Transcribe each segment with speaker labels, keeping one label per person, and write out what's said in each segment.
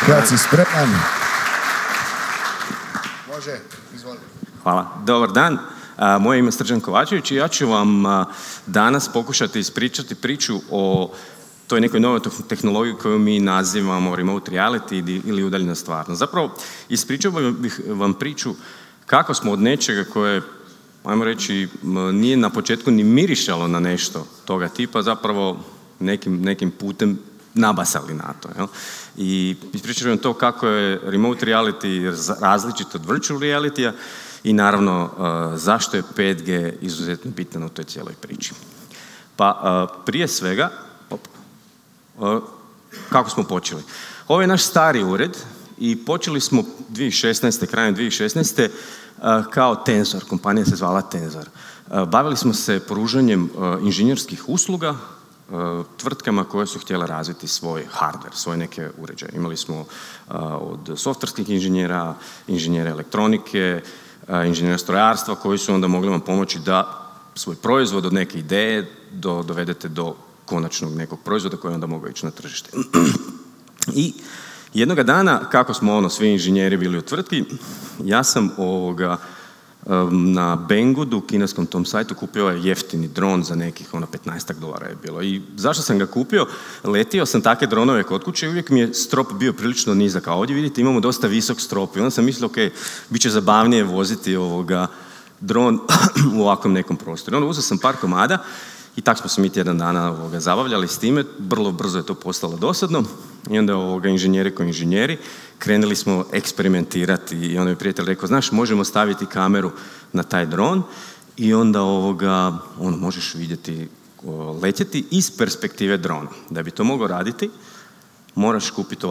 Speaker 1: Kad si spreman. Može, izvoli.
Speaker 2: Hvala. Dobar dan. Moje ime je Srđan Kovačević i ja ću vam danas pokušati ispričati priču o toj nekoj novoj tehnologiji koju mi nazivamo remote reality ili udaljena stvarnost. Zapravo, ispričao bih vam priču kako smo od nečega koje, ajmo reći, nije na početku ni mirišalo na nešto toga tipa, zapravo nekim putem nabasali na to. Jel? I ispričat vam to kako je remote reality različit od virtual realitya i naravno zašto je 5G izuzetno bitan u toj cijeloj priči. Pa prije svega, kako smo počeli? Ovo je naš stari ured i počeli smo 2016. krajem 2016. kao Tensor, kompanija se zvala Tensor. Bavili smo se pružanjem inženjerskih usluga tvrtkama koje su htjele razviti svoj hardware, svoje neke uređaje. Imali smo od softverskih inženjera, inženjera elektronike, inženjera strojarstva koji su onda mogli vam pomoći da svoj proizvod od neke ideje dovedete do konačnog nekog proizvoda koji onda mogu ići na tržište. I jednoga dana, kako smo svi inženjeri bili u tvrtki, ja sam na Banggoodu, kineskom tom sajtu, kupio ovaj jeftini dron za nekih $15 je bilo. I zašto sam ga kupio? Letio sam takve dronove kod kuće i uvijek mi je strop bio prilično nizak, a ovdje vidite imamo dosta visok strop i onda sam mislio, ok, bit će zabavnije voziti dron u ovakvom nekom prostoru. Onda uzeo sam par komada i tako smo se mi tjedan dana zabavljali s time, vrlo brzo je to postalo dosadno i onda inženjeri ko inženjeri krenuli smo eksperimentirati i onda mi prijatelj rekao, znaš, možemo staviti kameru na taj dron i onda možeš vidjeti, letjeti iz perspektive drona. Da bi to mogao raditi, moraš kupiti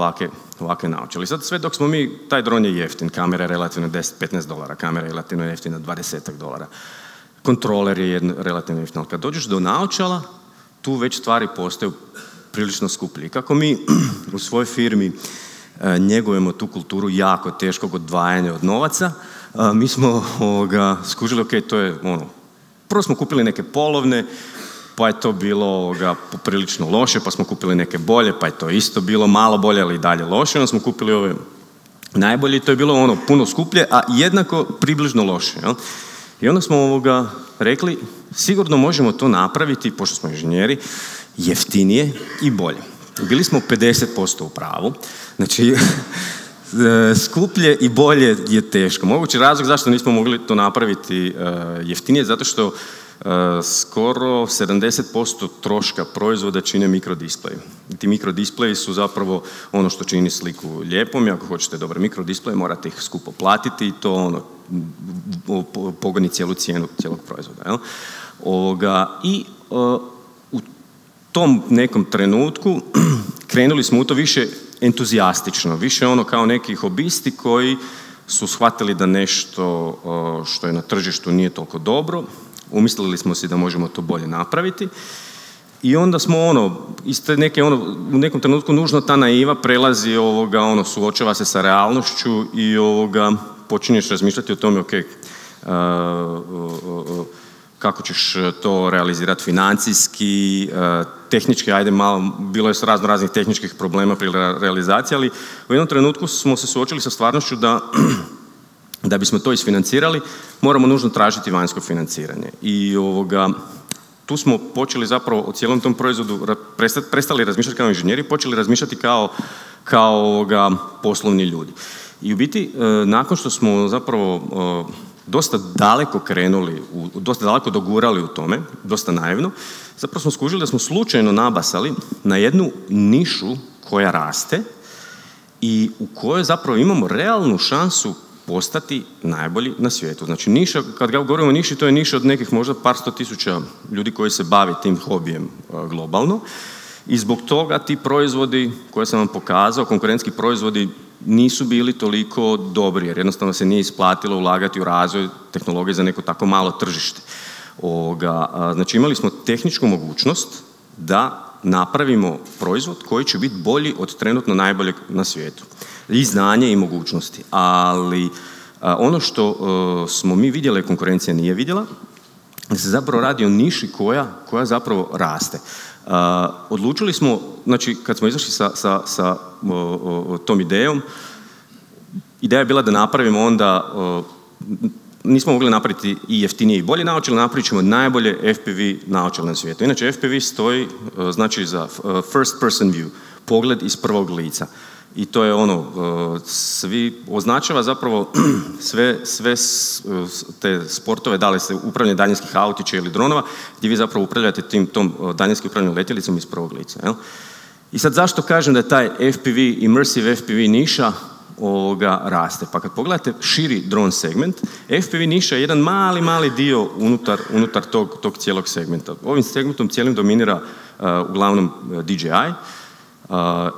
Speaker 2: ovakve naočale. I sad sve dok smo mi, taj dron je jeftin, kamera je relativno $10-15, kamera je relativno jeftina $20. Kontroler je relativno jeftin, ali kad dođeš do naočala, tu već stvari postaju prilično skuplje. I kako mi u svojoj firmi njegujemo tu kulturu jako teškog odvajanja od novaca, mi smo skužili, ok, to je prvo smo kupili neke polovne, pa je to bilo poprilično loše, pa smo kupili neke bolje, pa je to isto bilo malo bolje, ali i dalje loše, onda smo kupili ove najbolje i to je bilo puno skuplje, a jednako približno loše. Jel? I onda smo rekli, sigurno možemo to napraviti, pošto smo inženjeri, jeftinije i bolje. Bili smo 50% u pravu, znači skuplje i bolje je teško. Mogući razlog zašto nismo mogli to napraviti jeftinije, zato što skoro 70% troška proizvoda čine mikrodispleji. Ti mikrodispleji su zapravo ono što čini sliku lijepom i ako hoćete dobar mikrodisplej morate ih skupo platiti i to pogoni cijelu cijenu cijelog proizvoda. Jel? I u tom nekom trenutku krenuli smo u to više entuzijastično, više kao neki hobisti koji su shvatili da nešto što je na tržištu nije toliko dobro, umislili smo si da možemo to bolje napraviti i onda smo u nekom trenutku nužno ta naiva prelazi suočava se sa realnošću i počinješ razmišljati o tome, ok, kako ćeš to realizirati financijski, tehnički, ajde malo, bilo je raznih tehničkih problema pri realizaciji, ali u jednom trenutku smo se suočili sa stvarnošću da bismo to isfinancirali, moramo nužno tražiti vanjsko financiranje. I tu smo počeli zapravo o cijelom tom proizvodu, prestali razmišljati kao inženjeri, počeli razmišljati kao poslovni ljudi. I u biti, nakon što smo zapravo dosta daleko krenuli, dosta daleko dogurali u tome, dosta naivno, zapravo smo skužili da smo slučajno nabasali na jednu nišu koja raste i u kojoj zapravo imamo realnu šansu postati najbolji na svijetu. Znači niša, kad govorimo o niši, to je niša od nekih možda par 100.000 ljudi koji se bavi tim hobijem globalno i zbog toga ti proizvodi koje sam vam pokazao, konkurentski proizvodi, nisu bili toliko dobri jer jednostavno se nije isplatilo ulagati u razvoj tehnologije za neko tako malo tržište. Znači imali smo tehničku mogućnost da napravimo proizvod koji će biti bolji od trenutno najboljeg na svijetu. I znanje i mogućnosti. Ali ono što smo mi vidjeli, konkurencija nije vidjela, da se zapravo radi o niši koja zapravo raste. Odlučili smo, znači kad smo izašli sa tom idejom, ideja je bila da napravimo onda, nismo mogli napraviti i jeftinije i bolje naočale, napravit ćemo najbolje FPV naočale na svijetu. Inače FPV stoji, znači za first person view, pogled iz prvog lica. I to je ono, svi označava zapravo sve te sportove, da li se upravljanje daljinskih autića ili dronova, gdje vi zapravo upravljate tom daljinskim upravljanjem letjelicom iz prvog lica. Jel? I sad zašto kažem da je taj FPV, immersive FPV niša raste? Pa kad pogledate širi drone segment, FPV niša je jedan mali dio unutar tog cijelog segmenta. Ovim segmentom cijelim dominira uglavnom DJI,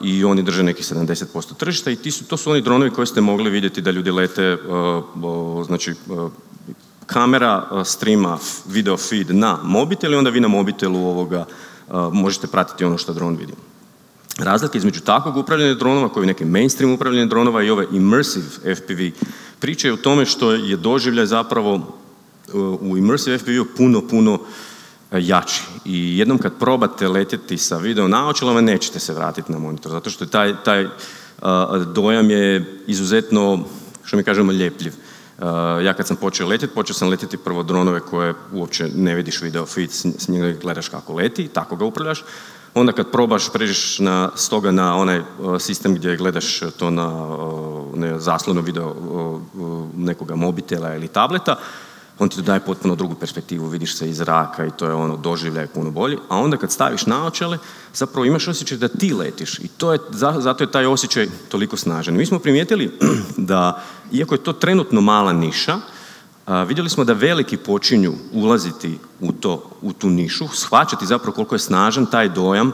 Speaker 2: i oni drže nekih 70% tržišta i to su oni dronovi koje ste mogli vidjeti da ljudi lete, znači kamera streama video feed na mobitel i onda vi na mobitelu možete pratiti ono što dron vidi. Razlika između takvog upravljanja dronova koji je neki mainstream upravljanje dronova i ove immersive FPV priče je u tome što je doživljaj zapravo u immersive FPV-u puno jači. I jednom kad probate letjeti sa video naočalama nećete se vratiti na monitor, zato što taj dojam je izuzetno, što mi kažemo, ljepljiv. Ja kad sam počeo sam letjeti prvo dronove koje uopće ne vidiš video feed, s njega gledaš kako leti, tako ga upravljaš. Onda kad probaš, pređeš s toga na onaj sistem gdje gledaš to na zaslonu video nekoga mobitela ili tableta, on ti daje potpuno drugu perspektivu, vidiš se iz zraka i to je ono, doživljaj puno bolji. A onda kad staviš naočale, zapravo imaš osjećaj da ti letiš i zato je taj osjećaj toliko snažan. Mi smo primijetili da, iako je to trenutno mala niša, vidjeli smo da veliki počinju ulaziti u tu nišu, shvaćati zapravo koliko je snažan taj dojam,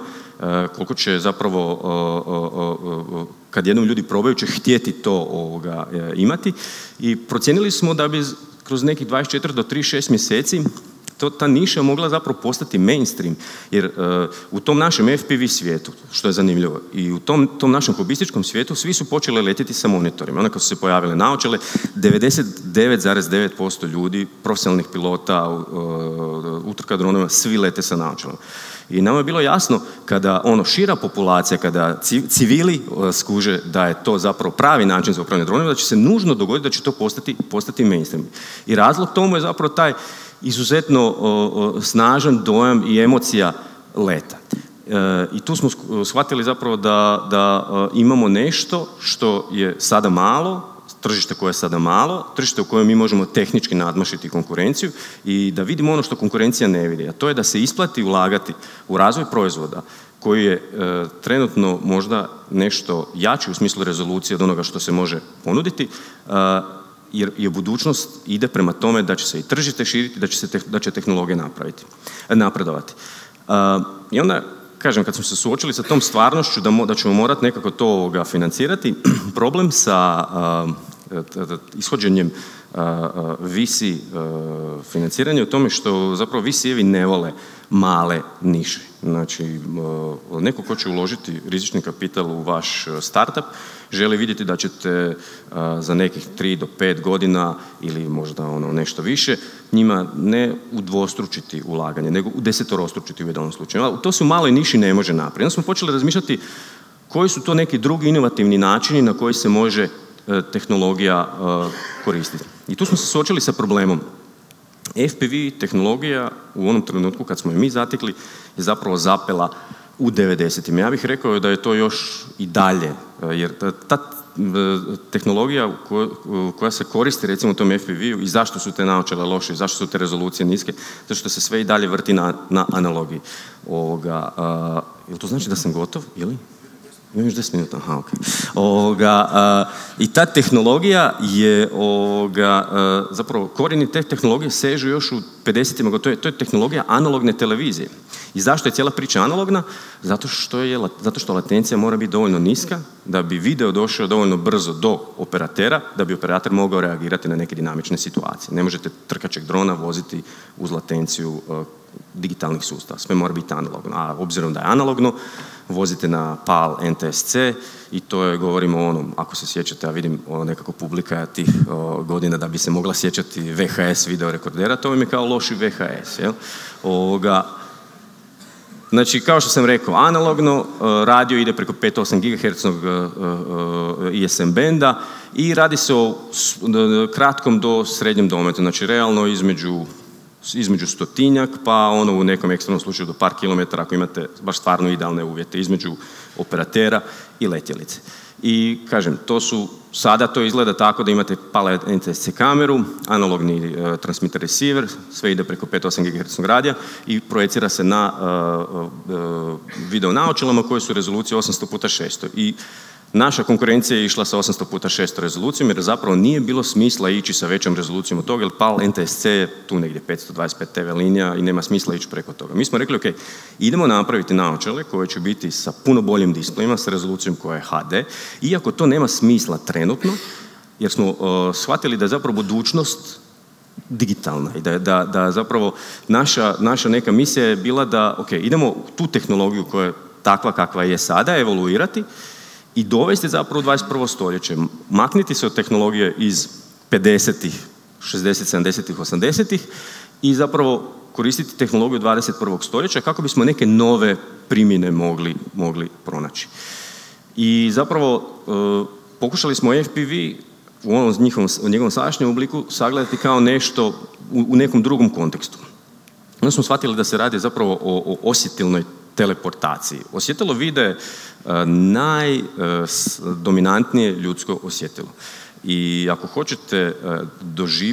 Speaker 2: koliko će zapravo, kad jednom ljudi probaju, će htjeti to imati. I procijenili smo da bi kroz nekih 24 do 36 mjeseci ta niša mogla zapravo postati mainstream, jer u tom našem FPV svijetu, što je zanimljivo, i u tom našem hobističkom svijetu svi su počeli letjeti sa monitorima. Onda kad su se pojavile naočale, 99,9% ljudi, profesionalnih pilota, utrka dronova, svi lete sa naočalama. I nama je bilo jasno kada šira populacija, kada civili skuže da je to zapravo pravi način za upravljanje dronova, da će se nužno dogoditi da će to postati mainstream. I razlog tomu je zapravo taj izuzetno snažan dojam i emocija leta. I tu smo shvatili zapravo da imamo nešto što je sada malo, tržište koje je sada malo, tržište u kojem mi možemo tehnički nadmašiti konkurenciju i da vidimo ono što konkurencija ne vidi, a to je da se isplati ulagati u razvoj proizvoda koji je trenutno možda nešto jači u smislu rezolucije od onoga što se može ponuditi, jer budućnost ide prema tome da će se i tržište širiti, da će tehnologije napredovati. I onda, kažem, kad smo se suočili sa tom stvarnošću da ćemo morati nekako to financirati, problem sa ishođenjem VC financiranja u tome što zapravo VC-evi ne vole male niše. Znači, neko ko će uložiti rizični kapital u vaš startup želi vidjeti da ćete za nekih 3 do 5 godina ili možda nešto više njima ne udvostručiti ulaganje, nego u 10-rostručiti u jednom slučaju. To se u maloj niši ne može napraviti. Onda smo počeli razmišljati koji su to neki drugi inovativni načini na koji se može tehnologija koristiti. I tu smo se suočili sa problemom. FPV tehnologija u onom trenutku kad smo je mi zatekli je zapravo zapela u 90-im. Ja bih rekao da je to još i dalje, jer ta tehnologija koja se koristi recimo u tom FPV-u i zašto su te naočale loše, zašto su te rezolucije niske, zato što se sve i dalje vrti na analogiji. Jel to znači da sam gotov ili? Imam još 10 minuta, aha, okej. I ta tehnologija je, zapravo, korijeni te tehnologije sežu još u 50-ima, to je tehnologija analogne televizije. I zašto je cijela priča analogna? Zato što latencija mora biti dovoljno niska da bi video došao dovoljno brzo do operatera, da bi operator mogao reagirati na neke dinamične situacije. Ne možete trkačeg drona voziti uz latenciju digitalnih sustava. Sve mora biti analogno. A obzirom da je analogno, vozite na PAL NTSC i to je, govorimo o onom, ako se sjećate, ja vidim nekako publika tih godina da bi se mogla sjećati VHS videorekordera, to vam je kao loši VHS. Jel? Znači, kao što sam rekao, analogno radio ide preko 5.8 GHz ISM benda i radi se o kratkom do srednjem dometu, znači realno između stotinjak, pa ono u nekom ekstremnom slučaju do par kilometara ako imate baš stvarno idealne uvjete između operatera i letjelice. I kažem, sada to izgleda tako da imate PAL NTSC kameru, analogni transmitter receiver, sve ide preko 5.8 GHz radija i projecira se na video naočalama koje su rezolucije 800x600. I naša konkurencija je išla sa 800x600 rezolucijom jer zapravo nije bilo smisla ići sa većom rezolucijom od toga jer PAL NTSC je tu negdje 525 TV linija i nema smisla ići preko toga. Mi smo rekli, ok, idemo napraviti naočale koje će biti sa puno boljim displejima, sa rezolucijom koja je HD, iako to nema smisla trenutno, jer smo shvatili da je zapravo budućnost digitalna i da zapravo naša neka misija je bila da, ok, idemo tu tehnologiju koja je takva kakva je sada evoluirati i dovesti zapravo u 21. stoljeće, makniti se od tehnologije iz 50-ih, 60-ih, 70-ih, 80-ih i zapravo koristiti tehnologiju 21. stoljeća kako bismo neke nove primjene mogli pronaći. I zapravo pokušali smo FPV u njegovom sadašnjem obliku sagledati kao nešto u nekom drugom kontekstu. Onda smo shvatili da se radi zapravo o osjetilnoj teleportaciji. Osjetilo vida je najdominantnije ljudsko osjetilo. I ako hoćete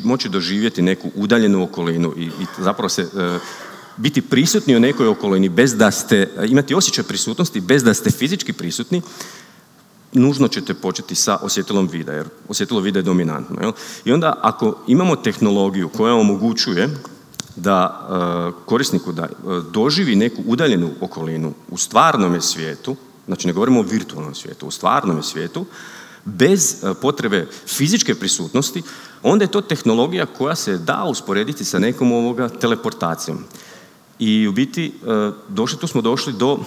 Speaker 2: moći doživjeti neku udaljenu okolinu i zapravo biti prisutni u nekoj okolini bez da imati osjećaj prisutnosti bez da ste fizički prisutni, nužno ćete početi sa osjetilom vida, jer osjetilo vida je dominantno. Jel? I onda ako imamo tehnologiju koja omogućuje da korisniku da doživi neku udaljenu okolinu u stvarnom svijetu, znači ne govorimo o virtualnom svijetu, u stvarnom svijetu, bez potrebe fizičke prisutnosti, onda je to tehnologija koja se da usporediti sa nekom teleportacijom. I u biti tu smo došli do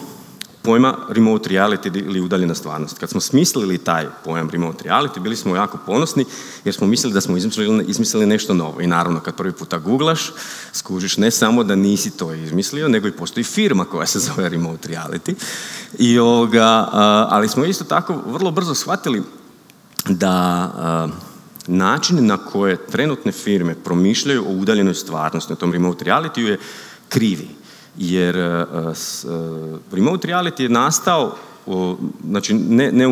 Speaker 2: pojma remote reality ili udaljena stvarnost. Kad smo smislili taj pojam remote reality, bili smo jako ponosni jer smo mislili da smo izmislili nešto novo. I naravno, kad prvi puta googlaš, skužiš ne samo da nisi to izmislio, nego i postoji firma koja se zove remote reality. Ali smo isto tako vrlo brzo shvatili da način na koje trenutne firme promišljaju o udaljenoj stvarnosti, o tom remote reality je krivi. Jer remote reality je nastao, znači ne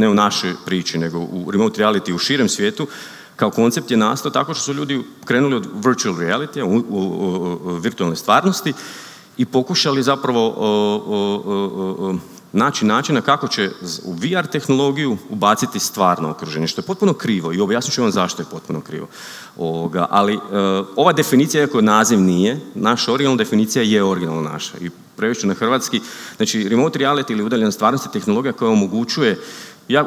Speaker 2: u našoj priči, nego u remote reality u širem svijetu, kao koncept je nastao tako što su ljudi krenuli od virtual reality, virtualne stvarnosti i pokušali zapravo naći načina kako će u VR tehnologiju ubaciti stvarno okruženje, što je potpuno krivo i objasnit ću vam zašto je potpuno krivo. Ali ova definicija, iako naziv nije, naša originalna definicija je originalna naša i prevešću na hrvatski. Znači, remote reality ili udaljena stvarnost je tehnologija koja omogućuje,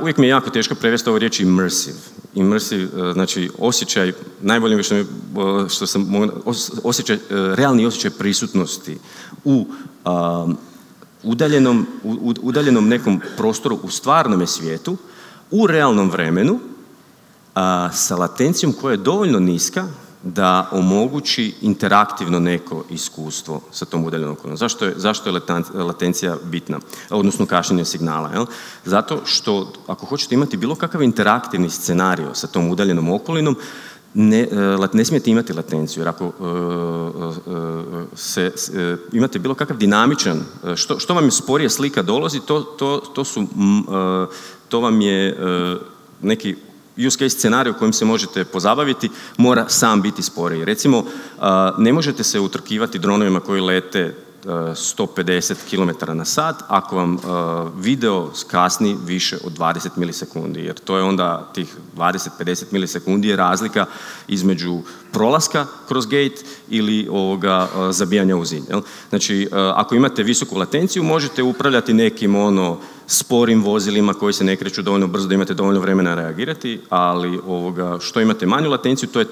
Speaker 2: uvijek mi je jako teško prevesti ovo riječ immersive. Immersive, znači osjećaj, najbolje što sam realni osjećaj prisutnosti u udaljenom nekom prostoru u stvarnom svijetu, u realnom vremenu, sa latencijom koja je dovoljno niska da omogući interaktivno neko iskustvo sa tom udaljenom okolinom. Zašto je latencija bitna? Odnosno kašnjenje signala. Jel? Zato što ako hoćete imati bilo kakav interaktivni scenario sa tom udaljenom okolinom, ne smijete imati latenciju, jer ako imate bilo kakav dinamičan, što vam je sporije slika dolazi, to vam je neki use case scenarij u kojem se možete pozabaviti, mora sam biti sporiji. Recimo, ne možete se utrkivati dronovima koji lete 150 km na sat ako vam video kasni više od 20 milisekundi, jer to je onda tih 20-50 milisekundi je razlika između prolaska kroz gate ili zabijanja u zid. Znači, ako imate visoku latenciju, možete upravljati nekim sporim vozilima koji se ne kreću dovoljno brzo da imate dovoljno vremena reagirati, ali što imate manju latenciju, to je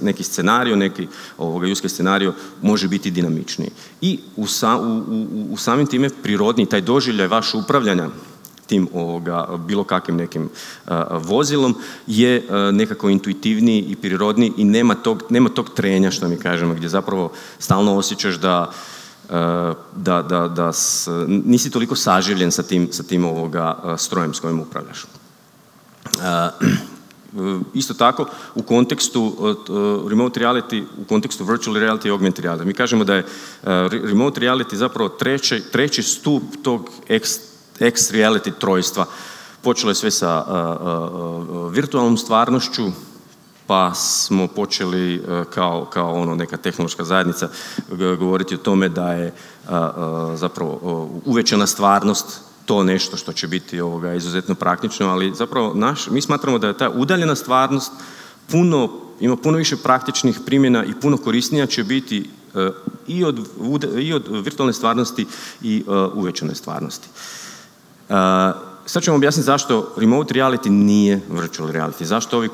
Speaker 2: neki scenario, neki use case scenario može biti dinamičniji. I u samim time prirodni taj doživljaj vaš upravljanja tim bilo kakvim nekim vozilom je nekako intuitivniji i prirodniji i nema tog trenja, što mi kažemo, gdje zapravo stalno osjećaš da da nisi toliko saživljen sa tim strojem s kojim upravljaš. Isto tako, u kontekstu remote reality, u kontekstu virtual reality i augmented reality. Mi kažemo da je remote reality zapravo treći stup tog X-reality trojstva. Počelo je sve sa virtualnom stvarnošću, pa smo počeli kao neka tehnološka zajednica govoriti o tome da je zapravo uvećana stvarnost to nešto što će biti izuzetno praktično, ali zapravo mi smatramo da je ta udaljena stvarnost ima puno više praktičnih primjena i puno korisnija će biti i od virtualne stvarnosti i uvećane stvarnosti. Sad ćemo objasniti zašto remote reality nije virtual reality. Zašto ovi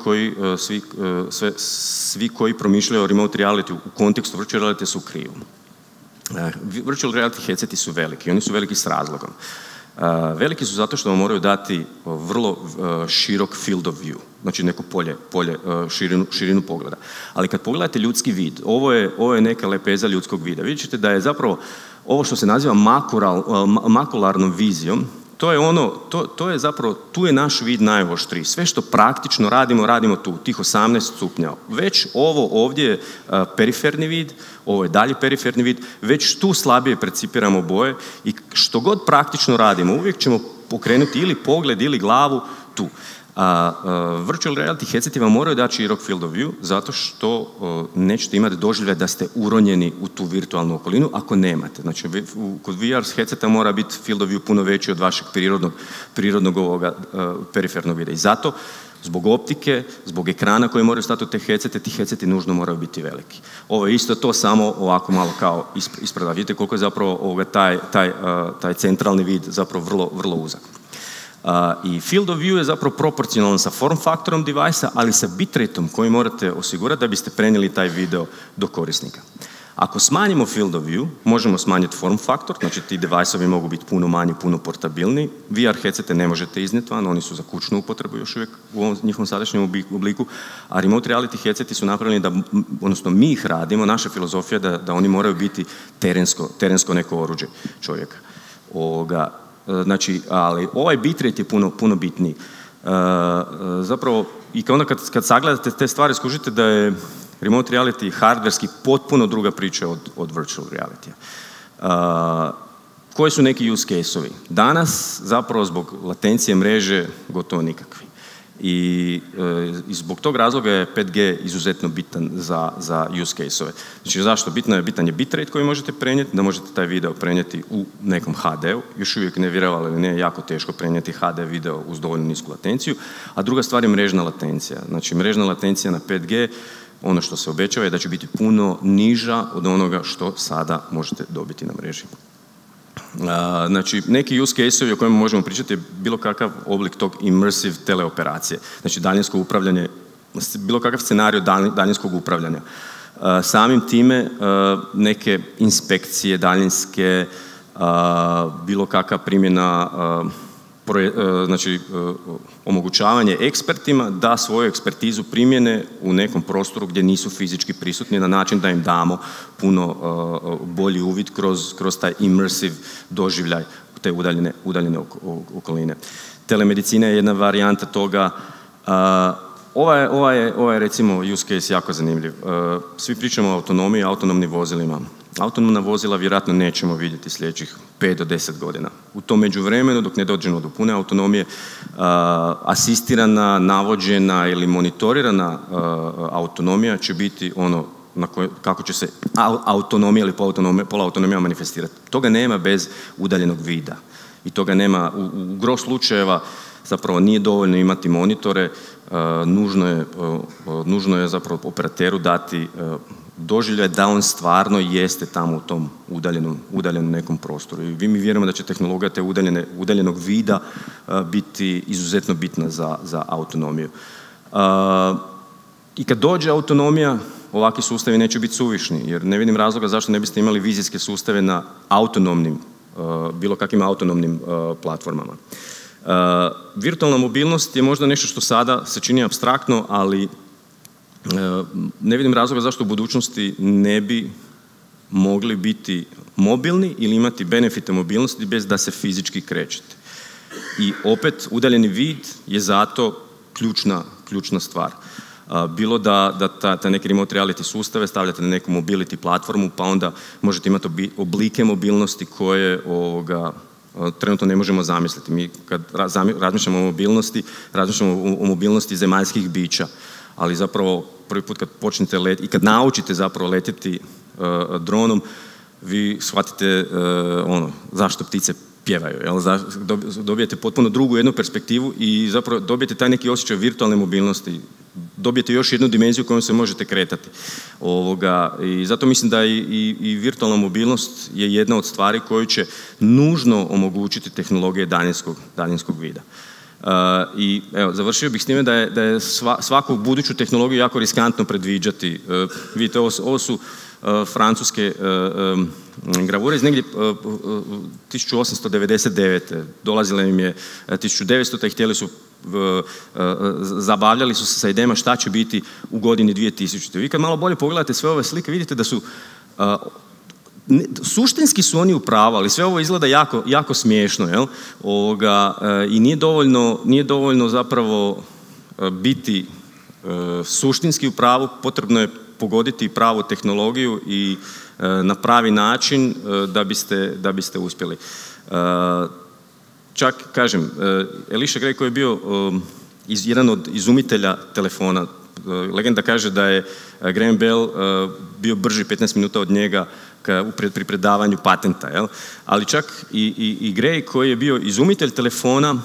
Speaker 2: svi koji promišljaju o remote reality u kontekstu virtual reality su u krivu. Virtual reality headseti su veliki, oni su veliki s razlogom. Veliki su zato što vam moraju dati vrlo širok field of view, znači neko polje širinu pogleda. Ali kad pogledate ljudski vid, ovo je neka lepeza ljudskog vida. Vidjet ćete da je zapravo ovo što se naziva makularnom vizijom, to je zapravo, tu je naš vid najoštriji. Sve što praktično radimo tu, tih 18 stupnja. Već ovo ovdje je periferni vid, ovo je dalje periferni vid, već tu slabije percipiramo boje i što god praktično radimo, uvijek ćemo pokrenuti ili pogled ili glavu tu. Virtual reality headseti vam moraju dati širok field of view zato što nećete imati doživljaj da ste uronjeni u tu virtualnu okolinu ako nemate. Znači, kod VR headseta mora biti field of view puno veći od vašeg prirodnog perifernog vida. I zato, zbog optike, zbog ekrana koji moraju stati u te headsete, ti headseti nužno moraju biti veliki. Ovo je isto to, samo ovako malo kao ispred. Vidite koliko je zapravo taj centralni vid zapravo vrlo uzak. I field of view je zapravo proporcionalan sa form faktorom device-a, ali sa bitrateom koji morate osigurati da biste prenijeli taj video do korisnika. Ako smanjimo field of view, možemo smanjiti form faktor, znači ti device-ovi mogu biti puno manji, puno portabilniji. VR headsete ne možete iznijeti van, oni su za kućnu upotrebu još uvijek u ovom njihovom sadašnjem obliku, a remote reality headseti su napravljeni da, odnosno mi ih radimo, naša filozofija da oni moraju biti terensko neko oruđe čovjeka. Znači, ali ovaj bitrate je puno bitniji. Zapravo, i onda kad sagledate te stvari, skužite da je remote reality hardverski potpuno druga priča od virtual reality-a. Koji su neki use case-ovi? Danas, zapravo, zbog latencije mreže, gotovo nikakvi. I zbog tog razloga je 5G izuzetno bitan za use case-ove. Znači, zašto? Bitan je bitrate koji možete prenijeti, da možete taj video prenijeti u nekom HD-u. Još uvijek ne vjerovali ili ne, jako teško prenijeti HD video uz dovoljno nisku latenciju. A druga stvar je mrežna latencija. Znači, mrežna latencija na 5G, ono što se obećava je da će biti puno niža od onoga što sada možete dobiti na mreži. Znači, neki use case-ovi o kojima možemo pričati je bilo kakav oblik tog immersive teleoperacije. Znači, daljinsko upravljanje, bilo kakav scenarij daljinskog upravljanja. Samim time neke inspekcije daljinske, bilo kakva primjena, znači omogućavanje ekspertima da svoju ekspertizu primjene u nekom prostoru gdje nisu fizički prisutni na način da im damo puno bolji uvid kroz taj immersive doživljaj te udaljene okoline. Telemedicina je jedna varijanta toga. Ovaj je recimo use case jako zanimljiv. Svi pričamo o autonomiji, autonomnim vozilima. Autonomna vozila vjerojatno nećemo vidjeti sljedećih 5 do 10 godina. U tom međuvremenu, dok ne dođemo do pune autonomije, asistirana, navođena ili monitorirana autonomija će biti ono kako će se autonomija ili poluautonomija manifestirati. Toga nema bez udaljenog vida. I toga nema, u gro slučajeva zapravo nije dovoljno imati monitore, nužno je zapravo operateru dati doživljaj da on stvarno jeste tamo u tom udaljenom nekom prostoru. I mi vjerujemo da će tehnologija te udaljenog vida biti izuzetno bitna za autonomiju. I kad dođe autonomija, ovakvi sustavi neće biti suvišni, jer ne vidim razloga zašto ne biste imali vizijske sustave na autonomnim, bilo kakvim autonomnim platformama. Virtualna mobilnost je možda nešto što sada se čini apstraktno, ali ne vidim razloga zašto u budućnosti ne bi mogli biti mobilni ili imati benefite mobilnosti bez da se fizički krećete. I opet, udaljeni vid je zato ključna stvar. Bilo da ta neke remote reality sustave stavljate na neku mobility platformu, pa onda možete imati oblike mobilnosti koje trenutno ne možemo zamisliti. Mi kad razmišljamo o mobilnosti, razmišljamo o mobilnosti zemaljskih bića, ali zapravo prvi put kad počnete letiti i kad naučite zapravo letjeti dronom, vi shvatite zašto ptice pjevaju. Dobijete potpuno drugu jednu perspektivu i zapravo dobijete taj neki osjećaj virtualne mobilnosti. Dobijete još jednu dimenziju kojom se možete kretati. I zato mislim da i virtualna mobilnost je jedna od stvari koju će nužno omogućiti tehnologije daljinskog vida. I evo, završio bih s time da je svaku buduću tehnologiju jako riskantno predviđati. Vidite, ovo su francuske gravure iz negdje 1899. Dolazila im je 1900. i htjeli su, zabavljali su se sa idejama šta će biti u godini 2000. Vi kad malo bolje pogledate sve ove slike, vidite da su suštinski su oni u pravu, ali sve ovo izgleda jako smiješno, jel? I nije dovoljno zapravo biti suštinski u pravu, potrebno je pogoditi pravu tehnologiju i na pravi način da biste uspjeli. Čak, kažem, Elisha Gray koji je bio jedan od izumitelja telefona, legenda kaže da je Graham Bell bio brži 15 minuta od njega pri predavanju patenta, jel? Ali čak i Gray koji je bio izumitelj telefona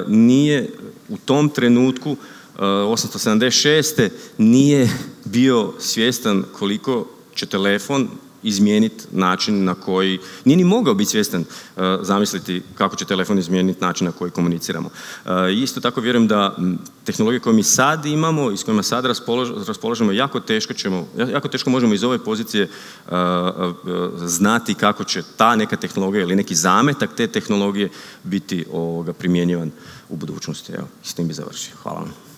Speaker 2: nije u tom trenutku 876. nije bio svjestan koliko će telefon izmijeniti način na koji, nije ni mogao biti svjestan zamisliti kako će telefon izmijeniti način na koji komuniciramo. Isto tako vjerujem da tehnologije koje mi sad imamo i s kojima sad raspolažemo jako teško možemo iz ove pozicije znati kako će ta neka tehnologija ili neki zametak te tehnologije biti primjenjivan u budućnosti. Evo, s tim bi završio. Hvala vam.